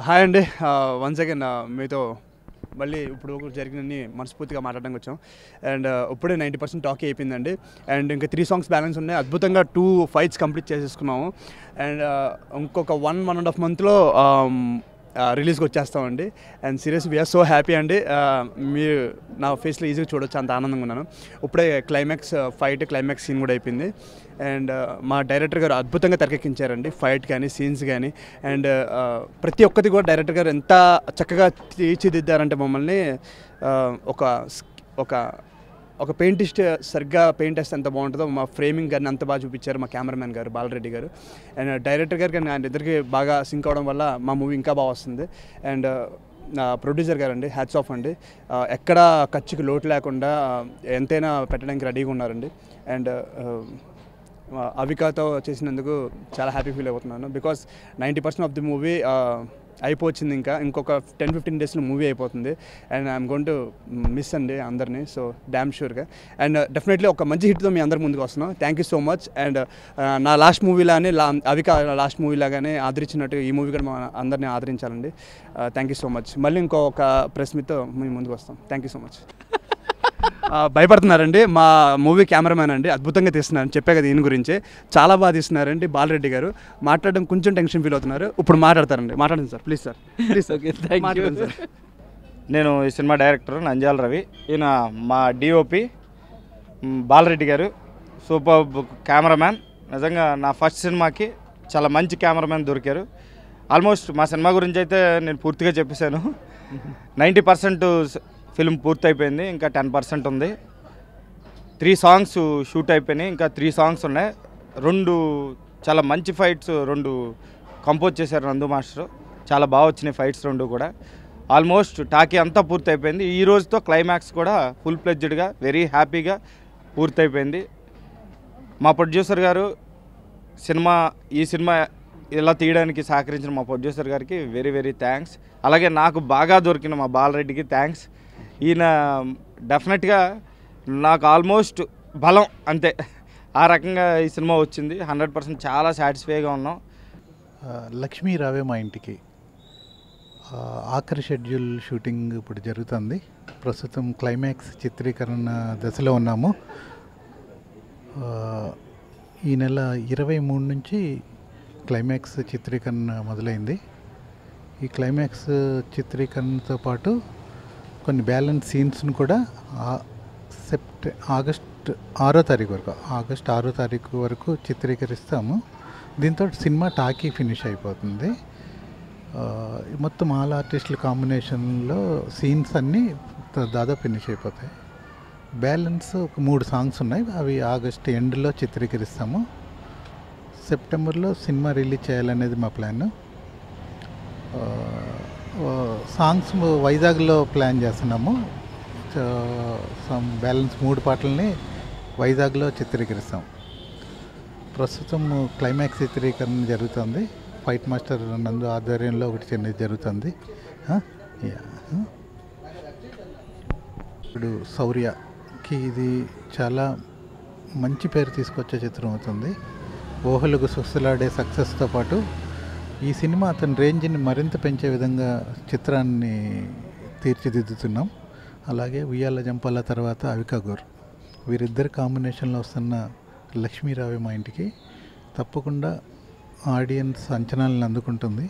Hi అండి. Once again మీతో మళ్ళీ ఇప్పుడు జరిగినన్ని మనస్ఫూర్తిగా మాట్లాడడానికి వచ్చాం. అండ్ ఇప్పుడే 90% టాక్ అయిపోయిందండి. అండ్ ఇంకా 3 సాంగ్స్ బ్యాలెన్స్ ఉన్నాయి. అద్భుతంగా 2 ఫైట్స్ కంప్లీట్ చేసేసుకున్నాము. అండ్ ఇంకొక 1.5 మంత్లో రిలీజ్కి వచ్చేస్తామండి. And serious we are so happy అండి. మీరు నా ఫేస్లో ఈజీగా చూడొచ్చు, అంత ఆనందంగా ఉన్నాను. ఇప్పుడే క్లైమాక్స్ సీన్ కూడా అయిపోయింది. అండ్ మా డైరెక్టర్ గారు అద్భుతంగా తెరకెక్కించారండి, ఫైట్ కానీ సీన్స్ కానీ. అండ్ ప్రతి ఒక్కటి కూడా డైరెక్టర్ గారు ఎంత చక్కగా తీర్చిదిద్దారంటే మమ్మల్ని ఒక ఒక ఒక పెయింటిస్ట్ సరిగ్గా పెయింట్ వేస్తే ఎంత బాగుంటుందో మా ఫ్రేమింగ్ గారిని అంత బాగా చూపించారు మా కెమెరామెన్ గారు బాలరెడ్డి గారు. అండ్ డైరెక్టర్ గారు కానీ ఆయన ఇద్దరికి బాగా సింక్ అవడం వల్ల మా మూవీ ఇంకా బాగా వస్తుంది. అండ్ ప్రొడ్యూసర్ గారు అండి, హ్యాట్స్ ఆఫ్ అండి. ఎక్కడ ఖర్చుకి లోటు లేకుండా ఎంతైనా పెట్టడానికి రెడీగా ఉన్నారండి. అండ్ అవికాతో చేసినందుకు చాలా హ్యాపీ ఫీల్ అవుతున్నాను. బికాస్ 90% ఆఫ్ ది మూవీ అయిపోయింది. ఇంకొక 10-15 డేస్లో మూవీ అయిపోతుంది. And I'm going to miss అండి అందరినీ, సో డ్యామ్ షూర్గా. అండ్ డెఫినెట్లీ ఒక మంచి హిట్తో మీ అందరి ముందుకు వస్తున్నాం. Thank you so much. And నా లాస్ట్ మూవీలానే అవికా లాస్ట్ మూవీలాగానే ఆదరించినట్టు ఈ మూవీ కూడా మా అందరినీ ఆదరించాలండి. Thank you so much. మళ్ళీ ఇంకొక ప్రెస్ మీట్తో మీ ముందుకు వస్తాం. Thank you so much. భయపడుతున్నారండి, మా మూవీ కెమెరామ్యాన్ అండి అద్భుతంగా తీస్తున్నారు. చెప్పే కదా దీని గురించి చాలా బాగా తీస్తున్నారండి. బాలరెడ్డి గారు మాట్లాడడం కొంచెం టెన్షన్ ఫీల్ అవుతున్నారు. ఇప్పుడు మాట్లాడతారండి. మాట్లాడండి sir, please sir, please. Okay, మాట్లాడండి సార్. నేను ఈ సినిమా డైరెక్టర్ నంద్యాల రవి. ఈయన మా డిఓపి బాలరెడ్డి గారు, సూపర్ కెమెరామ్యాన్. నిజంగా నా ఫస్ట్ సినిమాకి చాలా మంచి కెమెరామ్యాన్ దొరికారు. ఆల్మోస్ట్ మా సినిమా గురించి అయితే నేను పూర్తిగా చెప్పేశాను. 90% ఫిల్మ్ పూర్తయిపోయింది, ఇంకా 10% ఉంది. 3 సాంగ్స్ షూట్ అయిపోయినాయి, ఇంకా 3 సాంగ్స్ ఉన్నాయి. 2 చాలా మంచి ఫైట్స్ 2 కంపోజ్ చేశారు నందు మాస్టర్. చాలా బాగా వచ్చినాయి ఫైట్స్ 2 కూడా. ఆల్మోస్ట్ టాకీ అంతా పూర్తయిపోయింది. ఈ రోజుతో క్లైమాక్స్ కూడా ఫుల్ ప్లెడ్జ్డ్గా వెరీ హ్యాపీగా పూర్తయిపోయింది. మా ప్రొడ్యూసర్ గారు ఈ సినిమా ఇలా తీయడానికి సహకరించిన మా ప్రొడ్యూసర్ గారికి వెరీ వెరీ థ్యాంక్స్. అలాగే నాకు బాగా దొరికిన మా బాలరెడ్డికి థ్యాంక్స్. ఈయన డెఫినెట్గా నాకు ఆల్మోస్ట్ బలం అంతే, ఆ రకంగా ఈ సినిమా వచ్చింది. 100% చాలా సాటిస్ఫైగా ఉన్నాం. లక్ష్మీ రావే మా ఇంటికి ఆఖరి షెడ్యూల్ షూటింగ్ ఇప్పుడు జరుగుతుంది. ప్రస్తుతం క్లైమాక్స్ చిత్రీకరణ దశలో ఉన్నాము. ఈ నెల 23 నుంచి క్లైమాక్స్ చిత్రీకరణ మొదలైంది. ఈ క్లైమాక్స్ చిత్రీకరణతో పాటు కొన్ని బ్యాలెన్స్ సీన్స్ను కూడా ఆగస్ట్ 6 తారీఖు వరకు చిత్రీకరిస్తాము. దీంతో సినిమా టాకీ ఫినిష్ అయిపోతుంది. మొత్తం ఆల్ ఆర్టిస్టుల కాంబినేషన్లో సీన్స్ అన్నీ దాదాపు ఫినిష్ అయిపోతాయి. బ్యాలెన్స్ ఒక 3 సాంగ్స్ ఉన్నాయి, అవి ఆగస్ట్ ఎండ్లో చిత్రీకరిస్తాము. సెప్టెంబర్లో సినిమా రిలీజ్ చేయాలనేది మా ప్లాన్. సాంగ్స్ వైజాగ్లో ప్లాన్ చేస్తున్నాము. బ్యాలెన్స్ 3 పాటలని వైజాగ్లో చిత్రీకరిస్తాం. ప్రస్తుతం క్లైమాక్స్ చిత్రీకరణ జరుగుతుంది. ఫైట్ మాస్టర్ నందు ఆధ్వర్యంలో ఒకటి చెన్నై జరుగుతుంది. ఇప్పుడు శౌర్యకి ఇది చాలా మంచి పేరు తీసుకొచ్చే చిత్రం అవుతుంది. ఊహలకు సుస్తులాడే సక్సెస్తో పాటు ఈ సినిమా అతని రేంజ్ని మరింత పెంచే విధంగా చిత్రాన్ని తీర్చిదిద్దుతున్నాం. అలాగే ఉయ్యాల జంపాల తర్వాత అవికాగూర్, వీరిద్దరి కాంబినేషన్లో వస్తున్న లక్ష్మీ రావే మా ఇంటికి తప్పకుండా ఆడియన్స్ అంచనాలను అందుకుంటుంది.